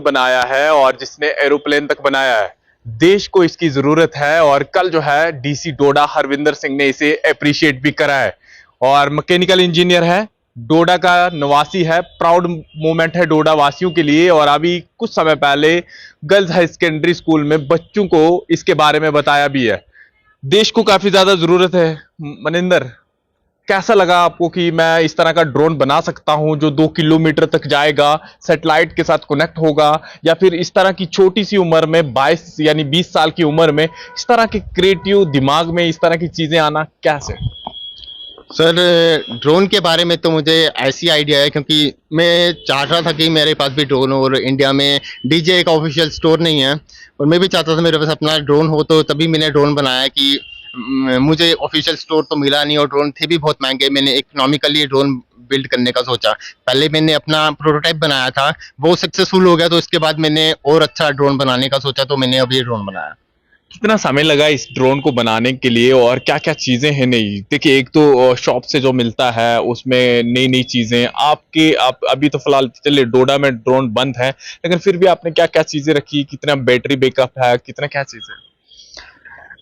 बनाया है और जिसने एरोप्लेन तक बनाया है। देश को इसकी जरूरत है और कल जो है डीसी डोडा हरविंदर सिंह ने इसे अप्रिशिएट भी करा है और मैकेनिकल इंजीनियर है, डोडा का निवासी है। प्राउड मोमेंट है डोडा वासियों के लिए। और अभी कुछ समय पहले गर्ल्स हाई सेकेंडरी स्कूल में बच्चों को इसके बारे में बताया भी है। देश को काफी ज्यादा जरूरत है। मनिंदर, कैसा लगा आपको कि मैं इस तरह का ड्रोन बना सकता हूं जो 2 किलोमीटर तक जाएगा, सैटेलाइट के साथ कनेक्ट होगा, या फिर इस तरह की छोटी सी उम्र में 22 यानी 20 साल की उम्र में इस तरह के क्रिएटिव दिमाग में इस तरह की चीजें आना कैसे? सर, ड्रोन के बारे में तो मुझे ऐसी आइडिया है क्योंकि मैं चाह रहा था कि मेरे पास भी ड्रोन हो। और इंडिया में डीजे का ऑफिशियल स्टोर नहीं है और मैं भी चाहता था मेरे पास अपना ड्रोन हो, तो तभी मैंने ड्रोन बनाया कि मुझे ऑफिशियल स्टोर तो मिला नहीं और ड्रोन थे भी बहुत महंगे। मैंने इकोनॉमिकली ड्रोन बिल्ड करने का सोचा। पहले मैंने अपना प्रोटोटाइप बनाया था, वो सक्सेसफुल हो गया, तो इसके बाद मैंने और अच्छा ड्रोन बनाने का सोचा, तो मैंने अभी ड्रोन बनाया। कितना समय लगा इस ड्रोन को बनाने के लिए और क्या क्या चीजें हैं नई? देखिए, एक तो शॉप से जो मिलता है उसमें नई नई चीजें आप अभी तो फिलहाल चलिए डोडा में ड्रोन बंद है, लेकिन फिर भी आपने क्या क्या चीजें रखी, कितना बैटरी बैकअप है, कितना क्या चीजें?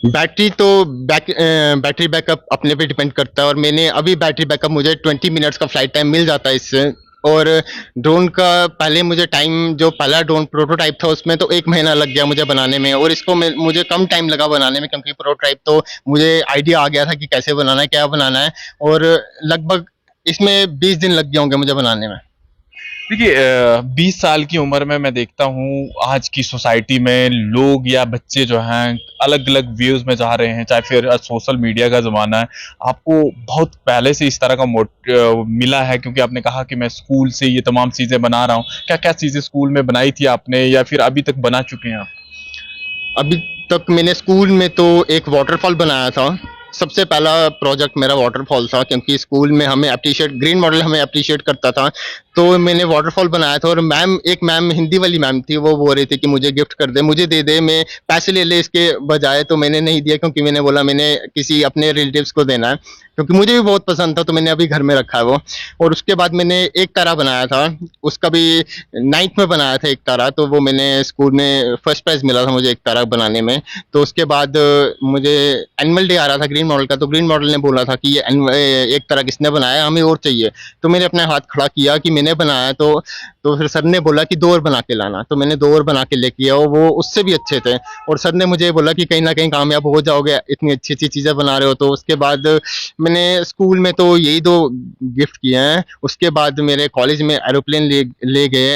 बैटरी तो बैटरी बैकअप अपने पे डिपेंड करता है और मैंने अभी बैटरी बैकअप मुझे 20 मिनट्स का फ्लाइट टाइम मिल जाता है इससे। और ड्रोन का पहले मुझे टाइम, जो पहला ड्रोन प्रोटोटाइप था उसमें तो 1 महीना लग गया मुझे बनाने में, और इसको मुझे कम टाइम लगा बनाने में क्योंकि प्रोटोटाइप तो मुझे आइडिया आ गया था कि कैसे बनाना है, क्या बनाना है। और लगभग इसमें 20 दिन लग गए होंगे मुझे बनाने में। देखिए, 20 साल की उम्र में मैं देखता हूँ आज की सोसाइटी में लोग या बच्चे जो हैं अलग अलग व्यूज में जा रहे हैं, चाहे फिर सोशल मीडिया का जमाना है। आपको बहुत पहले से इस तरह का मिला है क्योंकि आपने कहा कि मैं स्कूल से ये तमाम चीजें बना रहा हूँ। क्या क्या चीजें स्कूल में बनाई थी आपने या फिर अभी तक बना चुके हैं आप? अभी तक मैंने स्कूल में तो एक वाटरफॉल बनाया था। सबसे पहला प्रोजेक्ट मेरा वाटरफॉल था क्योंकि स्कूल में हमें अप्रिशिएट, ग्रीन मॉडल हमें अप्रिशिएट करता था, तो मैंने वाटरफॉल बनाया था। और एक मैम हिंदी वाली मैम थी, वो बोल रही थी कि मुझे गिफ्ट कर दे, मुझे दे दे, मैं पैसे ले ले इसके बजाय। तो मैंने नहीं दिया क्योंकि मैंने बोला मैंने किसी अपने रिलेटिव्स को देना है, क्योंकि मुझे भी बहुत पसंद था, तो मैंने अभी घर में रखा है वो। और उसके बाद मैंने एक तारा बनाया था, उसका भी 9th में बनाया था एक तारा, तो वो मैंने स्कूल में फर्स्ट प्राइज मिला था मुझे एक तारा बनाने में। तो उसके बाद मुझे एनुअल डे आ रहा था ग्रीन मॉडल का, तो ग्रीन मॉडल ने बोला था कि ये एक तारा किसने बनाया, हमें और चाहिए। तो मैंने अपना हाथ खड़ा किया कि मैंने बनाया, तो फिर सर ने बोला कि 2 और बना के लाना, तो मैंने 2 और बना के लेके आया और वो उससे भी अच्छे थे। और सर ने मुझे बोला कि कहीं ना कहीं कामयाब हो जाओगे, इतनी अच्छी अच्छी चीज़ें बना रहे हो। तो उसके बाद मैंने स्कूल में तो यही 2 गिफ्ट किए हैं। उसके बाद मेरे कॉलेज में एरोप्लेन ले गए,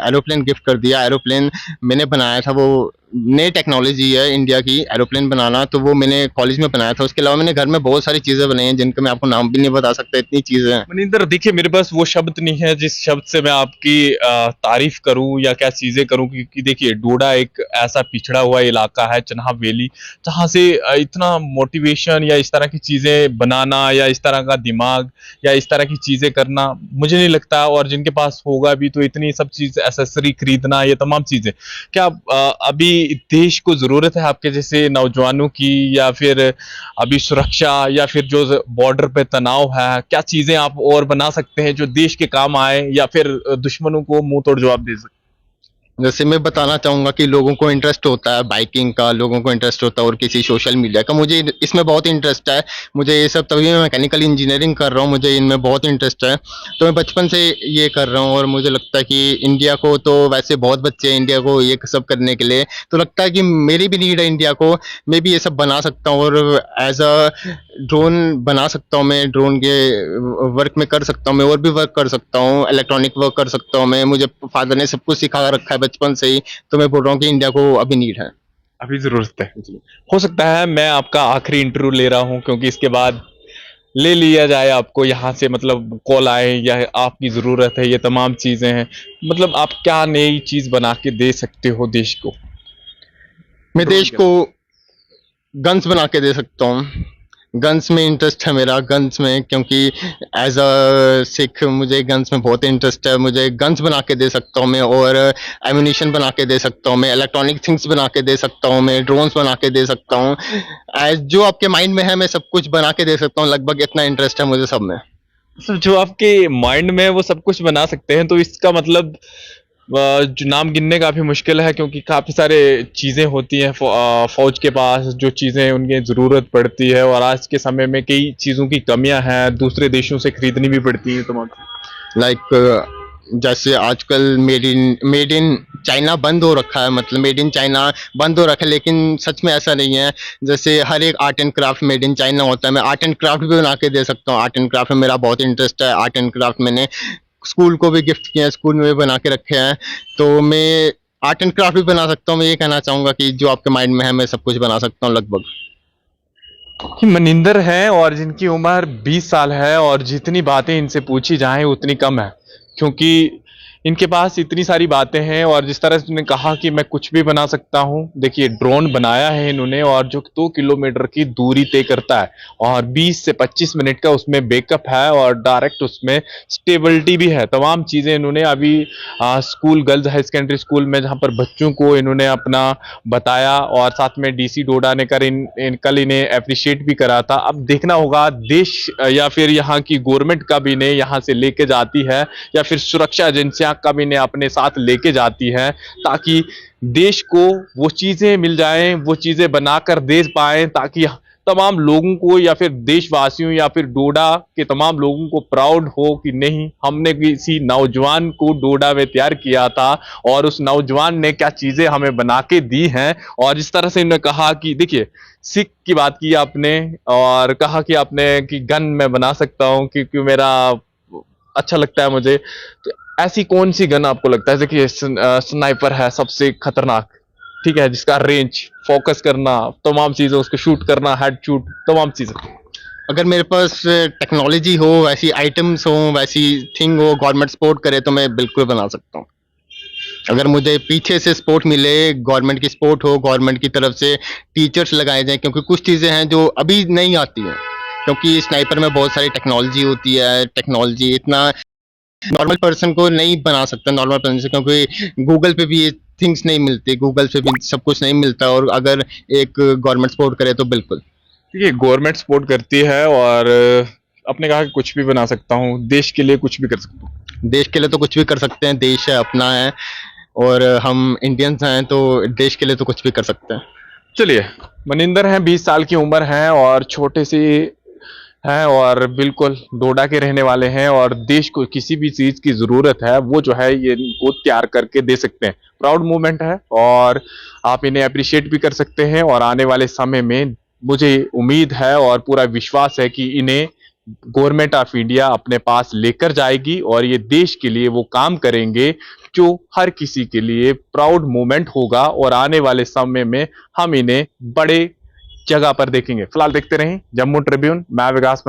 एरोप्लेन गिफ्ट कर दिया। एरोप्लेन मैंने बनाया था, वो नई टेक्नोलॉजी है इंडिया की एरोप्लेन बनाना, तो वो मैंने कॉलेज में बनाया था। उसके अलावा मैंने घर में बहुत सारी चीज़ें बनाई हैं जिनका मैं आपको नाम भी नहीं बता सकता, इतनी चीज़ें हैं। मनिंदर, देखिए मेरे पास वो शब्द नहीं है जिस शब्द से मैं आपकी तारीफ करूं या क्या चीजें करूं, क्योंकि देखिए डोडा एक ऐसा पिछड़ा हुआ इलाका है, चनाब वैली, जहां से इतना मोटिवेशन या इस तरह की चीजें बनाना या इस तरह का दिमाग या इस तरह की चीजें करना मुझे नहीं लगता। और जिनके पास होगा भी तो इतनी सब चीज एसेसरी खरीदना, ये तमाम चीजें क्या अभी देश को जरूरत है आपके जैसे नौजवानों की, या फिर अभी सुरक्षा, या फिर जो बॉर्डर पे तनाव है, क्या चीजें आप और बना सकते हैं जो देश के काम आए या फिर दुश्मनों को मुंह तोड़ जवाब दे सके? जैसे मैं बताना चाहूँगा कि लोगों को इंटरेस्ट होता है बाइकिंग का, लोगों को इंटरेस्ट होता है और किसी सोशल मीडिया का, मुझे इसमें बहुत इंटरेस्ट है। मुझे ये सब, तभी मैं मैकेनिकल इंजीनियरिंग कर रहा हूँ, मुझे इनमें बहुत इंटरेस्ट है। तो मैं बचपन से ये कर रहा हूँ और मुझे लगता है कि इंडिया को, तो वैसे बहुत बच्चे हैं इंडिया को ये सब करने के लिए, तो लगता है कि मेरी भी नीड है इंडिया को। मैं भी ये सब बना सकता हूँ और एज अ ड्रोन बना सकता हूँ, मैं ड्रोन के वर्क में कर सकता हूँ, मैं और भी वर्क कर सकता हूँ, इलेक्ट्रॉनिक वर्क कर सकता हूँ मैं। मुझे फादर ने सब कुछ सिखा रखा है बचपन से ही, तो मैं बोल रहा हूँ कि इंडिया को अभी नीड है। अभी जरूरत है। हो सकता है मैं आपका आखिरी इंटरव्यू ले रहा हूं क्योंकि इसके बाद ले लिया जाए आपको यहाँ से, मतलब कॉल आए या आपकी जरूरत है, ये तमाम चीजें हैं। मतलब आप क्या नई चीज बना के दे सकते हो देश को? मैं ड्रोन देश के को गन्स बना के दे सकता हूँ। गन्स में इंटरेस्ट है मेरा, गन्स में, क्योंकि एज अ सिख मुझे गन्स में बहुत इंटरेस्ट है। मुझे गन्स बना के दे सकता हूँ मैं, और एम्यूनिशन बना के दे सकता हूँ मैं, इलेक्ट्रॉनिक थिंग्स बना के दे सकता हूँ मैं, ड्रोन्स बना के दे सकता हूँ। एज जो आपके माइंड में है मैं सब कुछ बना के दे सकता हूँ, लगभग इतना इंटरेस्ट है मुझे सब में। जो आपके माइंड में है वो सब कुछ बना सकते हैं, तो इसका मतलब जो नाम गिनने काफ़ी मुश्किल है क्योंकि काफ़ी सारे चीज़ें होती हैं फौज के पास जो चीज़ें उनकी ज़रूरत पड़ती है और आज के समय में कई चीज़ों की कमियां हैं दूसरे देशों से खरीदनी भी पड़ती हैं तमाम। लाइक जैसे आजकल मेड इन चाइना बंद हो रखा है, मतलब मेड इन चाइना बंद हो रखा है, लेकिन सच में ऐसा नहीं है। जैसे हर एक art and craft made in China होता है। मैं आर्ट एंड क्राफ्ट भी बना के दे सकता हूँ। आर्ट एंड क्राफ्ट में मेरा बहुत इंटरेस्ट है। आर्ट एंड क्राफ्ट मैंने स्कूल को भी गिफ्ट किया है, स्कूल में भी बना के रखे हैं। तो मैं आर्ट एंड क्राफ्ट भी बना सकता हूँ। मैं ये कहना चाहूंगा कि जो आपके माइंड में है मैं सब कुछ बना सकता हूँ लगभग। कि मनिंदर हैं और जिनकी उम्र 20 साल है और जितनी बातें इनसे पूछी जाएं उतनी कम है क्योंकि इनके पास इतनी सारी बातें हैं और जिस तरह से उन्होंने कहा कि मैं कुछ भी बना सकता हूं। देखिए ड्रोन बनाया है इन्होंने और जो 2 किलोमीटर की दूरी तय करता है और 20 से 25 मिनट का उसमें बैकअप है और डायरेक्ट उसमें स्टेबिलिटी भी है। तमाम चीज़ें इन्होंने अभी school girls high secondary school में जहां पर बच्चों को इन्होंने अपना बताया और साथ में डीसी डोडा ने कल इन्हें अप्रिशिएट भी करा था। अब देखना होगा देश या फिर यहाँ की गवर्नमेंट कब इन्हें यहाँ से लेके जाती है या फिर सुरक्षा एजेंसियां कब इन्हें अपने साथ लेके जाती हैं ताकि देश को वो चीजें मिल जाएं, वो चीजें बनाकर दे पाएं ताकि तमाम लोगों को या फिर देशवासियों या फिर डोडा के तमाम लोगों को प्राउड हो कि नहीं हमने किसी नौजवान को डोडा में तैयार किया था और उस नौजवान ने क्या चीजें हमें बना के दी हैं। और जिस तरह से इन्होंने कहा कि देखिए सिख की बात की आपने और कहा कि आपने कि गन मैं बना सकता हूं क्योंकि मेरा अच्छा लगता है मुझे। तो ऐसी कौन सी गन आपको लगता है देखिए स्नाइपर है सबसे खतरनाक, ठीक है, जिसका रेंज फोकस करना तमाम चीजें उसको शूट करना हेड शूट तमाम चीजें। अगर मेरे पास टेक्नोलॉजी हो, वैसी आइटम्स हो, वैसी थिंग हो, गवर्नमेंट सपोर्ट करे तो मैं बिल्कुल बना सकता हूँ। अगर मुझे पीछे से सपोर्ट मिले, गवर्नमेंट की सपोर्ट हो, गवर्नमेंट की तरफ से टीचर्स लगाए जाएं, क्योंकि कुछ चीज़ें हैं जो अभी नहीं आती हैं। क्योंकि स्नाइपर में बहुत सारी टेक्नोलॉजी होती है। टेक्नोलॉजी इतना नॉर्मल पर्सन को नहीं बना सकता, नॉर्मल पर्सन से, क्योंकि गूगल पे भी ये थिंग्स नहीं मिलती, गूगल से भी सब कुछ नहीं मिलता। और अगर एक गवर्नमेंट सपोर्ट करे तो बिल्कुल। देखिए गवर्नमेंट सपोर्ट करती है और आपने कहा कि कुछ भी बना सकता हूँ, देश के लिए कुछ भी कर सकता हूँ। देश के लिए तो कुछ भी कर सकते हैं, देश है अपना है और हम इंडियंस हैं, तो देश के लिए तो कुछ भी कर सकते हैं। चलिए मनिंदर हैं 20 साल की उम्र है और छोटे से हैं और बिल्कुल डोडा के रहने वाले हैं और देश को किसी भी चीज की जरूरत है वो जो है ये इनको तैयार करके दे सकते हैं। प्राउड मूवमेंट है और आप इन्हें अप्रिशिएट भी कर सकते हैं और आने वाले समय में मुझे उम्मीद है और पूरा विश्वास है कि इन्हें गवर्नमेंट ऑफ इंडिया अपने पास लेकर जाएगी और ये देश के लिए वो काम करेंगे जो हर किसी के लिए प्राउड मोमेंट होगा और आने वाले समय में हम इन्हें बड़े जगह पर देखेंगे। फिलहाल देखते रहें जम्मू ट्रिब्यून। मैं विकास।